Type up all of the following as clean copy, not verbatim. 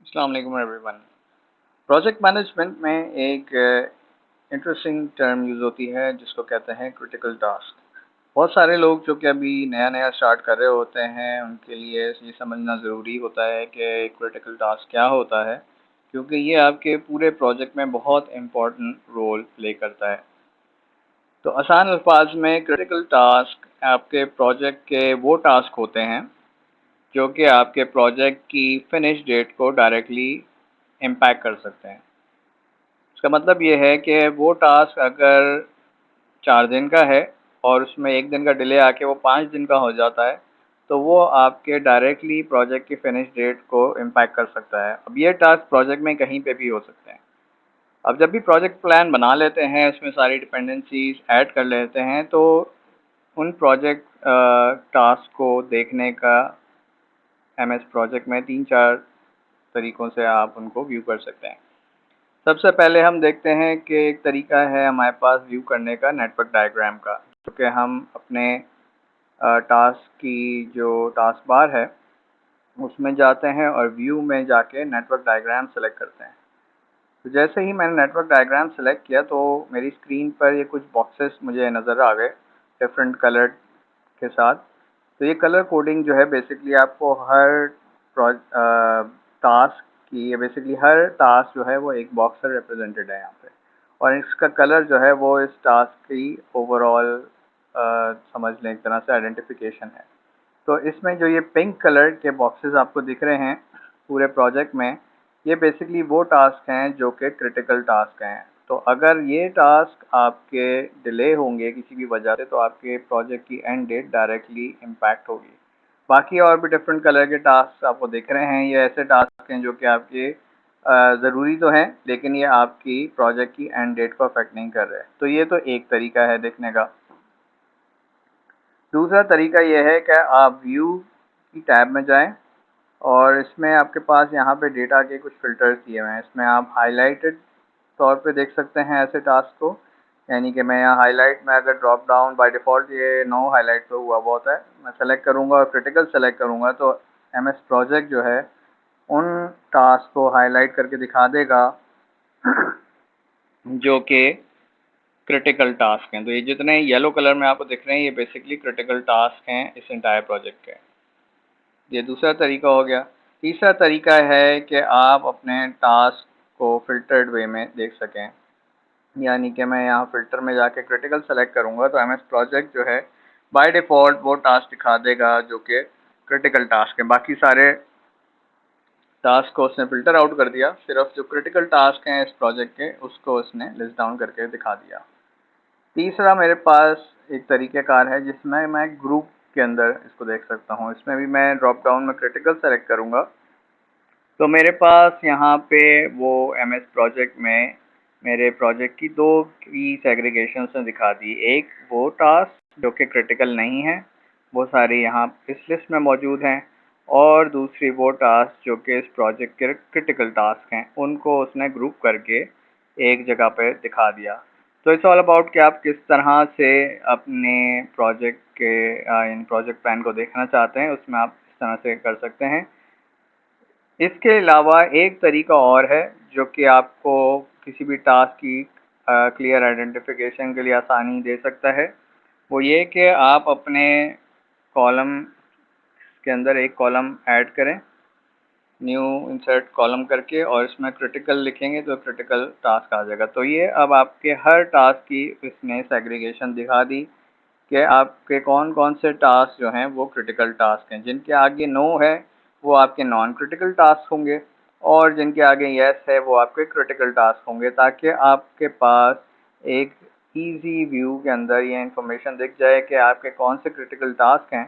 अस्सलाम वालेकुम everyone. Project management में एक इंटरेस्टिंग टर्म यूज़ होती है जिसको कहते हैं क्रिटिकल टास्क। बहुत सारे लोग जो कि अभी नया नया स्टार्ट कर रहे होते हैं उनके लिए ये समझना ज़रूरी होता है कि क्रिटिकल टास्क क्या होता है, क्योंकि ये आपके पूरे प्रोजेक्ट में बहुत इम्पोर्टेंट रोल प्ले करता है। तो आसान अल्फाज में क्रिटिकल टास्क आपके प्रोजेक्ट के वो टास्क होते हैं जो कि आपके प्रोजेक्ट की फिनिश डेट को डायरेक्टली इम्पैक्ट कर सकते हैं। इसका मतलब ये है कि वो टास्क अगर 4 दिन का है और उसमें 1 दिन का डिले आके वो 5 दिन का हो जाता है, तो वो आपके डायरेक्टली प्रोजेक्ट की फिनिश डेट को इम्पैक्ट कर सकता है। अब ये टास्क प्रोजेक्ट में कहीं पे भी हो सकते हैं। अब जब भी प्रोजेक्ट प्लान बना लेते हैं, उसमें सारी डिपेंडेंसीज ऐड कर लेते हैं, तो उन प्रोजेक्ट टास्क को देखने का एमएस प्रोजेक्ट में 3-4 तरीकों से आप उनको व्यू कर सकते हैं। सबसे पहले हम देखते हैं कि एक तरीका है हमारे पास व्यू करने का नेटवर्क डायग्राम का, जो कि हम अपने टास्क की जो टास्क बार है उसमें जाते हैं और व्यू में जाके नेटवर्क डायग्राम सेलेक्ट करते हैं। तो जैसे ही मैंने नेटवर्क डायग्राम सेलेक्ट किया तो मेरी स्क्रीन पर ये कुछ बॉक्सेस मुझे नज़र आ गए डिफरेंट कलर के साथ। तो ये कलर कोडिंग जो है बेसिकली आपको हर टास्क की, ये बेसिकली हर टास्क जो है वो एक बॉक्स से रिप्रेजेंटेड है यहाँ पे, और इसका कलर जो है वो इस टास्क की ओवरऑल समझ लें एक तरह से आइडेंटिफिकेशन है। तो इसमें जो ये पिंक कलर के बॉक्सेस आपको दिख रहे हैं पूरे प्रोजेक्ट में, ये बेसिकली वो टास्क हैं जो कि क्रिटिकल टास्क हैं। तो अगर ये टास्क आपके डिले होंगे किसी भी वजह से, तो आपके प्रोजेक्ट की एंड डेट डायरेक्टली इम्पैक्ट होगी। बाकी और भी डिफरेंट कलर के टास्क आपको दिख रहे हैं, ये ऐसे टास्क हैं जो कि आपके ज़रूरी तो हैं, लेकिन ये आपकी प्रोजेक्ट की एंड डेट को अफेक्ट नहीं कर रहे। तो ये तो एक तरीका है देखने का। दूसरा तरीका ये है कि आप व्यू की टैब में जाएं और इसमें आपके पास यहाँ पे डेटा के कुछ फ़िल्टर्स दिए हुए हैं। इसमें आप हाइलाइटेड तौर पे देख सकते हैं ऐसे टास्क को, यानी कि मैं यहाँ हाइलाइट में अगर ड्रॉप डाउन बाय डिफ़ॉल्ट ये नो हाइलाइट पे हुआ हुआ होता है, मैं सेलेक्ट करूँगा और क्रिटिकल सेलेक्ट करूँगा तो एमएस प्रोजेक्ट जो है उन टास्क को हाईलाइट करके दिखा देगा जो कि क्रिटिकल टास्क हैं। तो ये जितने येलो कलर में आपको दिख रहे हैं ये बेसिकली क्रिटिकल टास्क हैं इस एंटायर प्रोजेक्ट के। ये दूसरा तरीका हो गया। तीसरा तरीका है कि आप अपने टास्क को फ़िल्टर्ड वे में देख सकें, यानी कि मैं यहाँ फ़िल्टर में जाके क्रिटिकल सेलेक्ट करूँगा तो एमएस प्रोजेक्ट जो है बाय डिफ़ॉल्ट वो टास्क दिखा देगा जो कि क्रिटिकल टास्क है। बाकी सारे टास्क को उसने फ़िल्टर आउट कर दिया, सिर्फ जो क्रिटिकल टास्क हैं इस प्रोजेक्ट के उसको उसने लिस्ट डाउन करके दिखा दिया। तीसरा मेरे पास एक तरीक़ेकार है जिसमें मैं ग्रुप के अंदर इसको देख सकता हूँ। इसमें भी मैं ड्रॉप डाउन में क्रिटिकल सेलेक्ट करूँगा तो मेरे पास यहाँ पे वो एमएस प्रोजेक्ट में मेरे प्रोजेक्ट की दो की सेग्रीगेशन ने दिखा दी। एक वो टास्क जो कि क्रिटिकल नहीं है, वो सारी यहाँ इस लिस्ट में मौजूद हैं, और दूसरी वो टास्क जो कि इस प्रोजेक्ट के क्रिटिकल टास्क हैं, उनको उसने ग्रुप करके एक जगह पे दिखा दिया। तो इट्स ऑल अबाउट कि आप किस तरह से अपने प्रोजेक्ट के इन प्रोजेक्ट प्लान को देखना चाहते हैं, उसमें आप इस तरह से कर सकते हैं। इसके अलावा एक तरीका और है जो कि आपको किसी भी टास्क की क्लियर आइडेंटिफिकेशन के लिए आसानी दे सकता है। वो ये कि आप अपने कॉलम के अंदर एक कॉलम ऐड करें, न्यू इंसर्ट कॉलम करके, और इसमें क्रिटिकल लिखेंगे तो क्रिटिकल टास्क आ जाएगा। तो ये अब आपके हर टास्क की इसने सेग्रीगेशन दिखा दी कि आपके कौन कौन से टास्क जो हैं वो क्रिटिकल टास्क हैं। जिनके आगे नो है वो आपके नॉन क्रिटिकल टास्क होंगे, और जिनके आगे यस है वो आपके क्रिटिकल टास्क होंगे, ताकि आपके पास एक इजी व्यू के अंदर ये इंफॉर्मेशन दिख जाए कि आपके कौन से क्रिटिकल टास्क हैं,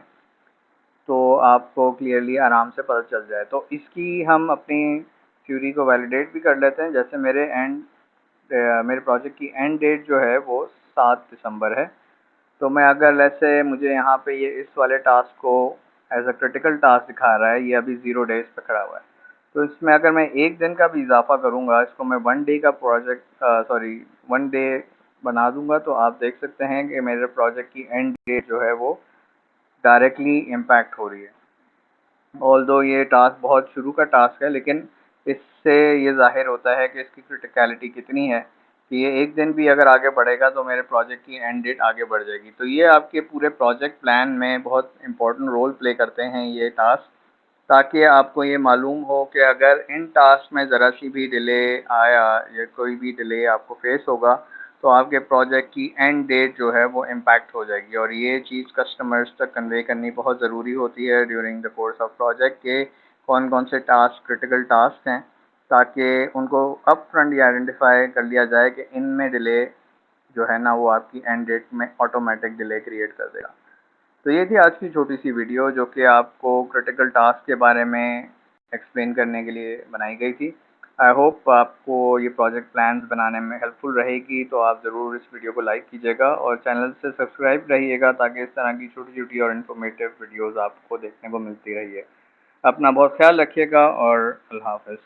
तो आपको क्लियरली आराम से पता चल जाए। तो इसकी हम अपनी थ्योरी को वैलिडेट भी कर लेते हैं। जैसे मेरे प्रोजेक्ट की एंड डेट जो है वो 7 दिसंबर है। तो मैं अगर जैसे मुझे यहाँ पे ये इस वाले टास्क को एज अ क्रिटिकल टास्क दिखा रहा है, ये अभी 0 डेज़ पे खड़ा हुआ है, तो इसमें अगर मैं 1 दिन का भी इजाफा करूँगा, इसको मैं 1 डे का प्रोजेक्ट 1 डे बना दूंगा, तो आप देख सकते हैं कि मेरे प्रोजेक्ट की एंड डेट जो है वो डायरेक्टली इम्पैक्ट हो रही है। ऑल्दो ये टास्क बहुत शुरू का टास्क है, लेकिन इससे ये ज़ाहिर होता है कि इसकी क्रिटिकलिटी कितनी है कि ये एक दिन भी अगर आगे बढ़ेगा तो मेरे प्रोजेक्ट की एंड डेट आगे बढ़ जाएगी। तो ये आपके पूरे प्रोजेक्ट प्लान में बहुत इम्पोर्टेंट रोल प्ले करते हैं ये टास्क, ताकि आपको ये मालूम हो कि अगर इन टास्क में ज़रा सी भी डिले आया या कोई भी डिले आपको फेस होगा तो आपके प्रोजेक्ट की एंड डेट जो है वो इम्पैक्ट हो जाएगी। और ये चीज़ कस्टमर्स तक कन्वे करनी बहुत ज़रूरी होती है during the course of project के कौन कौन से टास्क क्रिटिकल टास्क हैं, ताकि उनको अप फ्रंट ही आइडेंटिफाई कर लिया जाए कि इनमें डिले जो है ना वो आपकी एंड डेट में ऑटोमेटिक डिले क्रिएट कर देगा। तो ये थी आज की छोटी सी वीडियो जो कि आपको क्रिटिकल टास्क के बारे में एक्सप्लेन करने के लिए बनाई गई थी। आई होप आपको ये प्रोजेक्ट प्लान्स बनाने में हेल्पफुल रहेगी, तो आप ज़रूर इस वीडियो को लाइक कीजिएगा और चैनल से सब्सक्राइब रहिएगा ताकि इस तरह की छोटी छोटी और इन्फॉर्मेटिव वीडियोज़ आपको देखने को मिलती रही है। अपना बहुत ख्याल रखिएगा और अल्लाह हाफ़िज़।